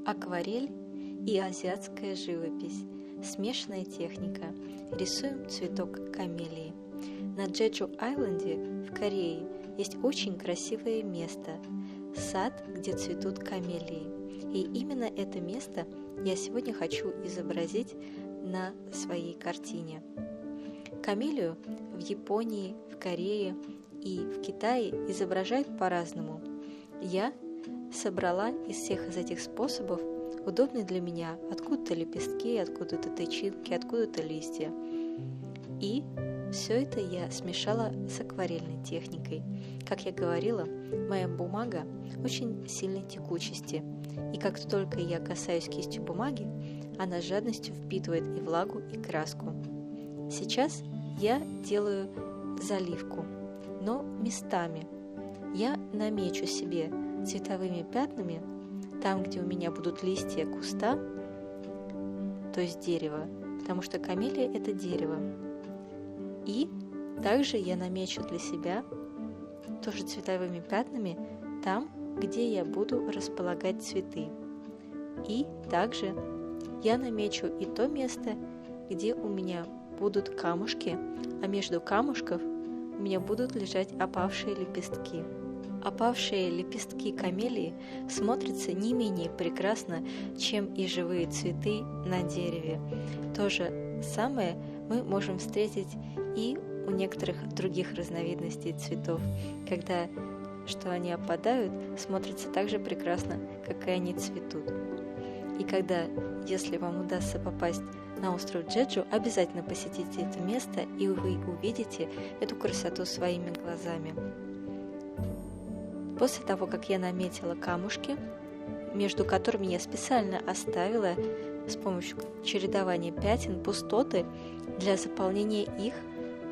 Акварель и азиатская живопись. Смешанная техника. Рисуем цветок камелии. На Джеджу-айленде в Корее есть очень красивое место – сад, где цветут камелии. И именно это место я сегодня хочу изобразить на своей картине. Камелию в Японии, в Корее и в Китае изображают по-разному. Я собрала из всех этих способов удобный для меня откуда-то лепестки, откуда-то тычинки, откуда-то листья. И все это я смешала с акварельной техникой. Как я говорила, моя бумага очень сильной текучести, и как только я касаюсь кистью бумаги, она с жадностью впитывает и влагу, и краску. Сейчас я делаю заливку, но местами. Я намечу себе цветовыми пятнами там, где у меня будут листья куста, то есть дерева, потому что камелия – это дерево. И также я намечу для себя тоже цветовыми пятнами там, где я буду располагать цветы. И также я намечу и то место, где у меня будут камушки, а между камушков у меня будут лежать опавшие лепестки. Опавшие лепестки камелии смотрятся не менее прекрасно, чем и живые цветы на дереве. То же самое мы можем встретить и у некоторых других разновидностей цветов, когда что они опадают, смотрятся так же прекрасно, как и они цветут. И когда, если вам удастся попасть на остров Джеджу, обязательно посетите это место, и вы увидите эту красоту своими глазами. После того, как я наметила камушки, между которыми я специально оставила с помощью чередования пятен пустоты для заполнения их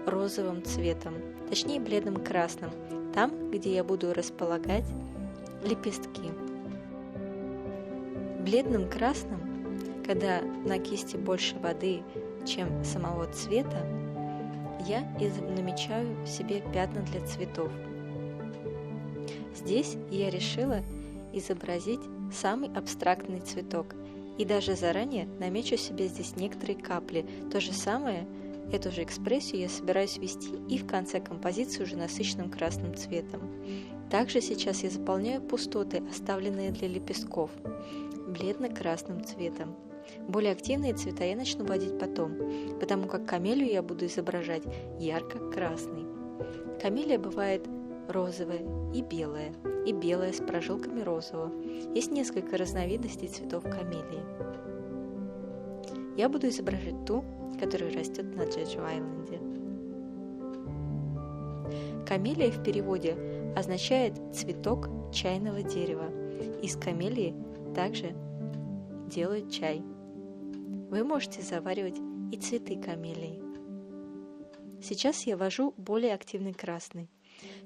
розовым цветом, точнее бледным красным, там, где я буду располагать лепестки. Бледным красным, когда на кисти больше воды, чем самого цвета, я намечаю себе пятна для цветов. Здесь я решила изобразить самый абстрактный цветок и даже заранее намечу себе здесь некоторые капли. То же самое, эту же экспрессию я собираюсь ввести и в конце композиции уже насыщенным красным цветом. Также сейчас я заполняю пустоты, оставленные для лепестков, бледно-красным цветом. Более активные цвета я начну вводить потом, потому как камелию я буду изображать ярко-красной. Камелия бывает розовая и белая с прожилками розового. Есть несколько разновидностей цветов камелии. Я буду изображать ту, которая растет на Джеджу-айленде. Камелия в переводе означает цветок чайного дерева. Из камелии также делают чай. Вы можете заваривать и цветы камелии. Сейчас я ввожу более активный красный.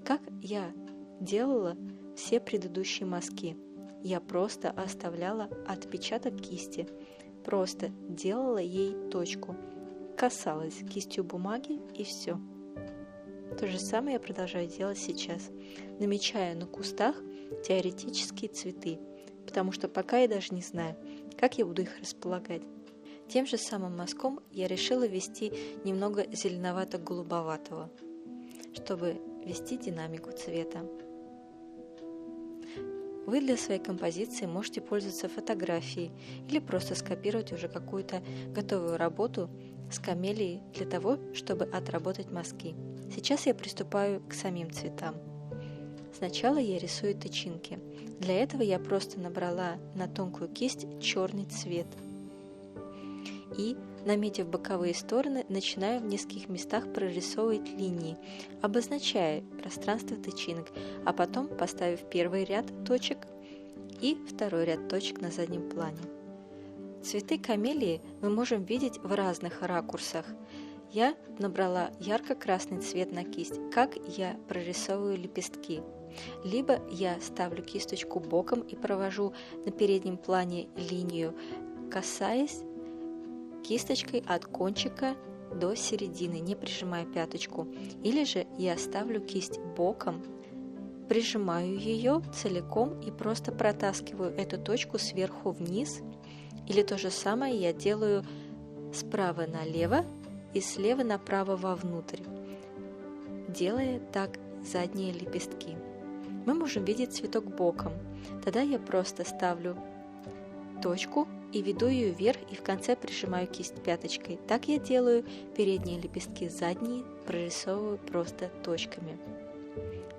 Как я делала все предыдущие мазки, я просто оставляла отпечаток кисти, просто делала ей точку, касалась кистью бумаги и все. То же самое я продолжаю делать сейчас. Намечаю на кустах теоретические цветы, потому что пока я даже не знаю, как я буду их располагать. Тем же самым мазком я решила ввести немного зеленовато-голубоватого, чтобы ввести динамику цвета. Вы для своей композиции можете пользоваться фотографией или просто скопировать уже какую-то готовую работу с камелией для того, чтобы отработать мазки. Сейчас я приступаю к самим цветам. Сначала я рисую тычинки. Для этого я просто набрала на тонкую кисть черный цвет. И, наметив боковые стороны, начинаю в нескольких местах прорисовывать линии, обозначая пространство тычинок, а потом, поставив первый ряд точек и второй ряд точек на заднем плане. Цветы камелии мы можем видеть в разных ракурсах. Я набрала ярко-красный цвет на кисть, как я прорисовываю лепестки. Либо я ставлю кисточку боком и провожу на переднем плане линию, касаясь кисточкой от кончика до середины, не прижимая пяточку. Или же я ставлю кисть боком, прижимаю ее целиком и просто протаскиваю эту точку сверху вниз. Или то же самое я делаю справа налево и слева направо вовнутрь, делая так задние лепестки. Мы можем видеть цветок боком. Тогда я просто ставлю точку и веду ее вверх и в конце прижимаю кисть пяточкой. Так я делаю передние лепестки, задние прорисовываю просто точками.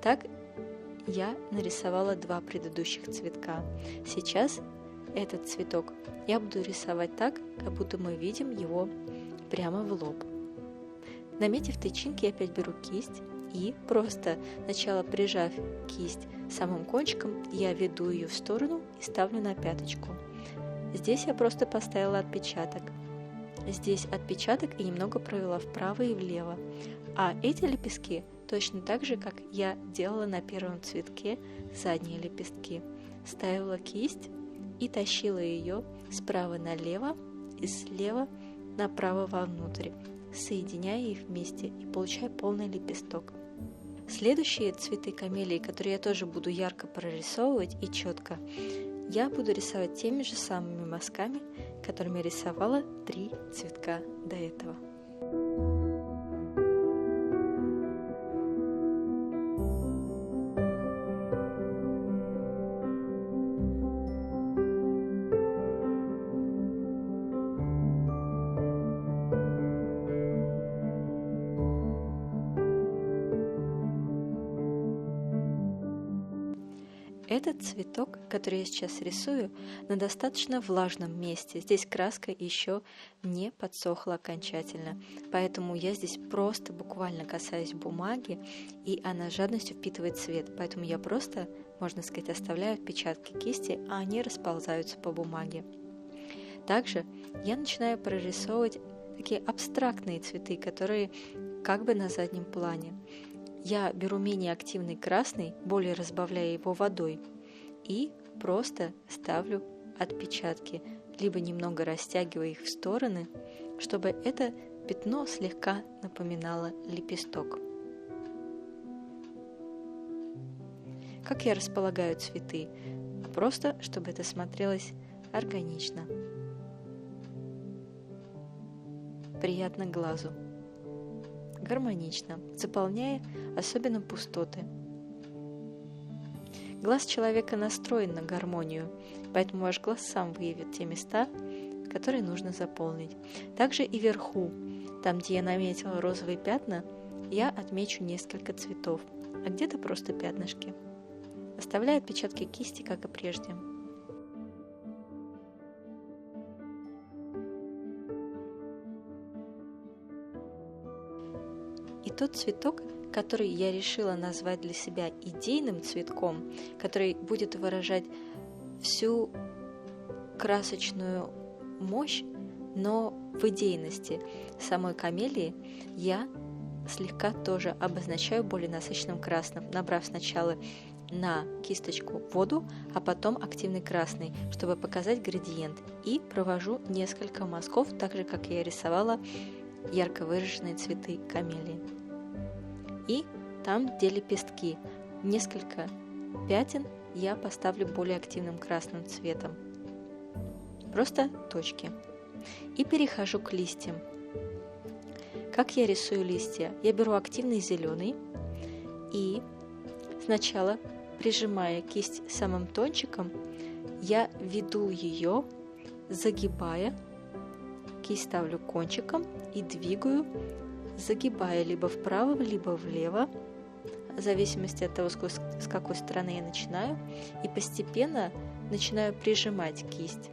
Так я нарисовала 2 предыдущих цветка. Сейчас этот цветок я буду рисовать так, как будто мы видим его прямо в лоб. Наметив тычинки, я опять беру кисть и просто сначала прижав кисть самым кончиком, я веду ее в сторону и ставлю на пяточку. Здесь я просто поставила отпечаток. Здесь отпечаток и немного провела вправо и влево. А эти лепестки точно так же, как я делала на первом цветке задние лепестки. Ставила кисть и тащила ее справа налево и слева направо вовнутрь, соединяя их вместе и получая полный лепесток. Следующие цветы камелии, которые я тоже буду ярко прорисовывать и четко, я буду рисовать теми же самыми мазками, которыми я рисовала 3 цветка до этого. Этот цветок, который я сейчас рисую, на достаточно влажном месте. Здесь краска еще не подсохла окончательно, поэтому я здесь просто буквально касаюсь бумаги, и она с жадностью впитывает цвет. Поэтому я просто, можно сказать, оставляю отпечатки кисти, а они расползаются по бумаге. Также я начинаю прорисовывать такие абстрактные цветы, которые как бы на заднем плане. Я беру менее активный красный, более разбавляя его водой, и просто ставлю отпечатки, либо немного растягивая их в стороны, чтобы это пятно слегка напоминало лепесток. Как я располагаю цветы? Просто, чтобы это смотрелось органично, приятно глазу, гармонично, заполняя особенно пустоты. Глаз человека настроен на гармонию, поэтому ваш глаз сам выявит те места, которые нужно заполнить. Также и вверху, там, где я наметила розовые пятна, я отмечу несколько цветов, а где-то просто пятнышки. Оставляю отпечатки кисти, как и прежде. И тот цветок, который я решила назвать для себя идейным цветком, который будет выражать всю красочную мощь, но в идейности самой камелии, я слегка тоже обозначаю более насыщенным красным, набрав сначала на кисточку воду, а потом активный красный, чтобы показать градиент. И провожу несколько мазков, так же, как я рисовала ярко выраженные цветы камелии. И там, где лепестки, несколько пятен я поставлю более активным красным цветом. Просто точки. И перехожу к листьям. Как я рисую листья? Я беру активный зеленый и сначала, прижимая кисть самым тончиком, я веду ее, загибая, кисть ставлю кончиком и двигаю, загибая либо вправо, либо влево, в зависимости от того, с какой стороны я начинаю, и постепенно начинаю прижимать кисть.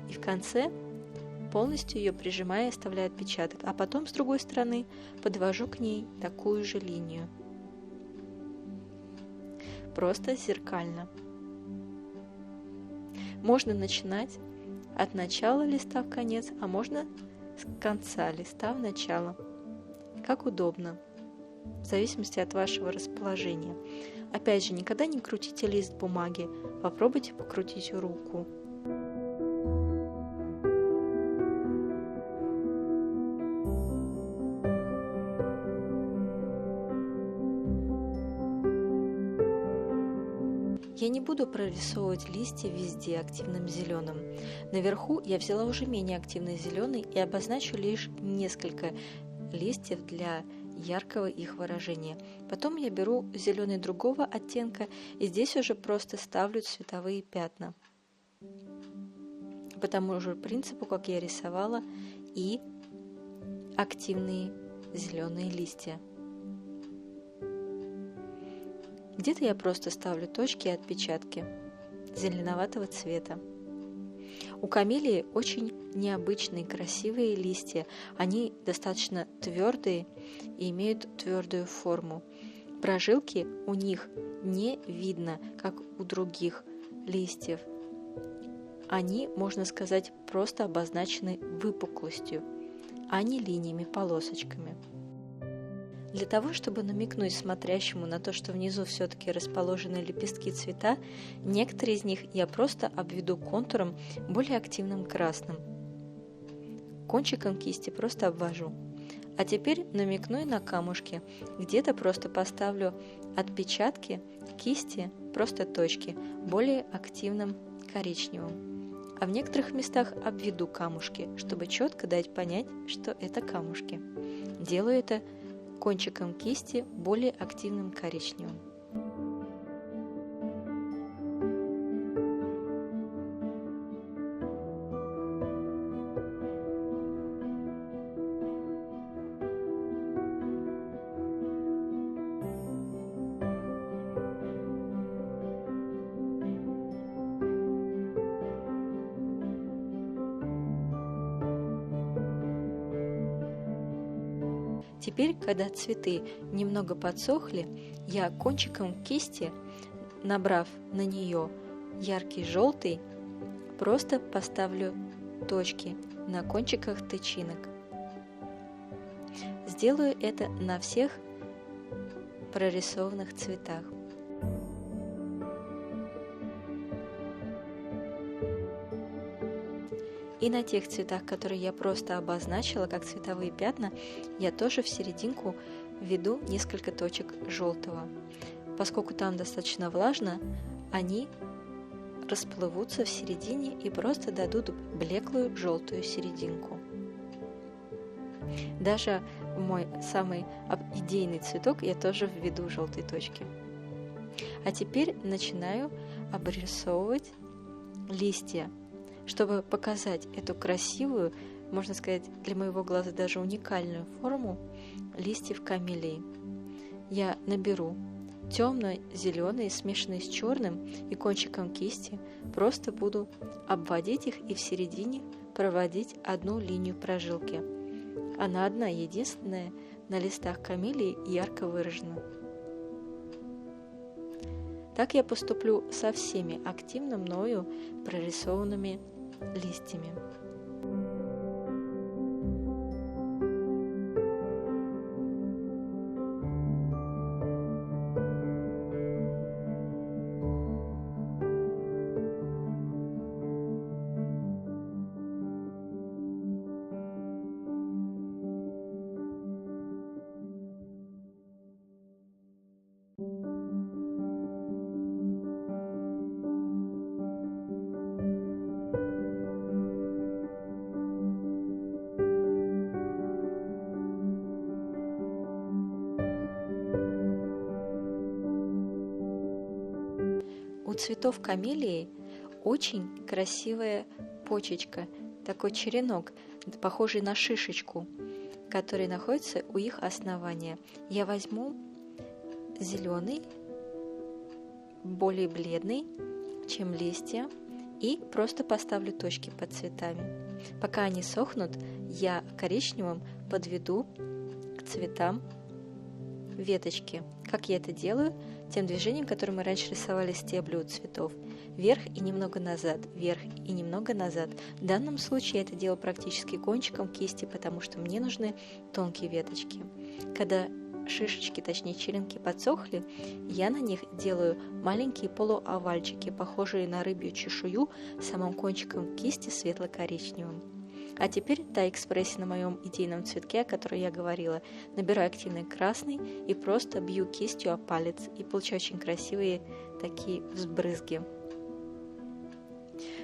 И в конце полностью ее прижимая, оставляю отпечаток, а потом с другой стороны подвожу к ней такую же линию. Просто зеркально. Можно начинать от начала листа в конец, а можно с конца листа в начало. Как удобно, в зависимости от вашего расположения. Опять же, никогда не крутите лист бумаги, попробуйте покрутить руку. не буду прорисовывать листья везде активным зеленым. Наверху я взяла уже менее активный зеленый и обозначу лишь несколько листьев для яркого их выражения. Потом я беру зеленый другого оттенка и здесь уже просто ставлю цветовые пятна. По тому же принципу, как я рисовала и активные зеленые листья. Где-то я просто ставлю точки и отпечатки зеленоватого цвета. У камелии очень необычные красивые листья. Они достаточно твердые и имеют твердую форму. Прожилки у них не видно, как у других листьев. Они, можно сказать, просто обозначены выпуклостью, а не линиями, полосочками. Для того, чтобы намекнуть смотрящему на то, что внизу все-таки расположены лепестки цветка, некоторые из них я просто обведу контуром более активным красным. Кончиком кисти просто обвожу. А теперь намекну и на камушки. Где-то просто поставлю отпечатки кисти, просто точки, более активным коричневым. А в некоторых местах обведу камушки, чтобы четко дать понять, что это камушки. Делаю это кончиком кисти более активным коричневым. Теперь, когда цветы немного подсохли, я кончиком кисти, набрав на нее яркий желтый, просто поставлю точки на кончиках тычинок. Сделаю это на всех прорисованных цветах. И на тех цветах, которые я просто обозначила как цветовые пятна, я тоже в серединку введу несколько точек желтого. Поскольку там достаточно влажно, они расплывутся в середине и просто дадут блеклую желтую серединку. Даже в мой самый идейный цветок я тоже введу желтые точки. А теперь начинаю обрисовывать листья. Чтобы показать эту красивую, можно сказать, для моего глаза даже уникальную форму листьев камелии, я наберу темно-зеленые, смешанные с черным, и кончиком кисти просто буду обводить их и в середине проводить одну линию прожилки. Она одна, единственная, на листах камелии ярко выражена. Так я поступлю со всеми активно мною прорисованными листьями. У цветов камелии очень красивая почечка, такой черенок, похожий на шишечку, который находится у их основания. Я возьму зеленый, более бледный, чем листья, и просто поставлю точки под цветами. Пока они сохнут, я коричневым подведу к цветам веточки. Как я это делаю? Тем движением, которым мы раньше рисовали стебли у цветов. Вверх и немного назад, вверх и немного назад. В данном случае я это делаю практически кончиком кисти, потому что мне нужны тонкие веточки. Когда шишечки, точнее черенки подсохли, я на них делаю маленькие полуовальчики, похожие на рыбью чешую, самым кончиком кисти светло-коричневым. А теперь та экспрессия на моем идейном цветке, о которой я говорила. Набираю активный красный и просто бью кистью о палец, и получаю очень красивые такие взбрызги.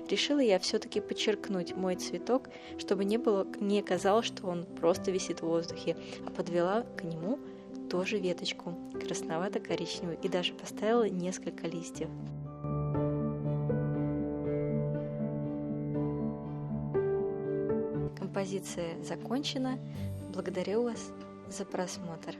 Решила я все-таки подчеркнуть мой цветок, чтобы не казалось, что он просто висит в воздухе, а подвела к нему тоже веточку красновато-коричневую и даже поставила несколько листьев. Композиция закончена. Благодарю вас за просмотр.